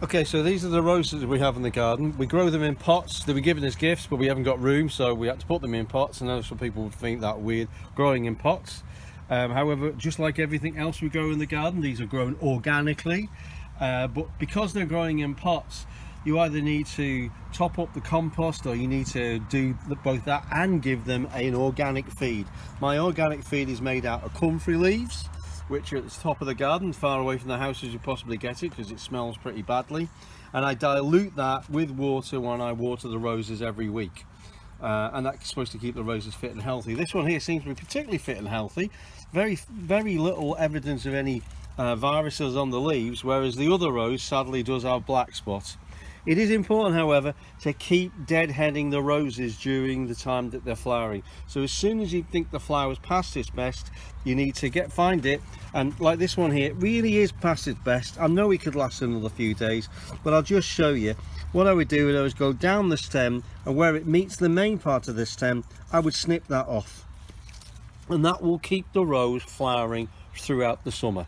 Okay, so these are the roses we have in the garden. We grow them in pots. They were given as gifts, but we haven't got room, so we had to put them in pots. And I know some people would think that weird, growing in pots. However, just like everything else we grow in the garden, these are grown organically. But because they're growing in pots, you either need to top up the compost, or you need to do both that and give them an organic feed. My organic feed is made out of comfrey leaves, which are at the top of the garden, far away from the house as you possibly get it, because it smells pretty badly. And I dilute that with water when I water the roses every week. And that's supposed to keep the roses fit and healthy. This one here seems to be particularly fit and healthy. Very little evidence of any viruses on the leaves, whereas the other rose sadly does have black spots. It is important, however, to keep deadheading the roses during the time that they're flowering. So as soon as you think the flower's past its best, you need to find it. And like this one here, it really is past its best. I know it could last another few days, but I'll just show you. What I would do is go down the stem, and where it meets the main part of the stem, I would snip that off. And that will keep the rose flowering throughout the summer.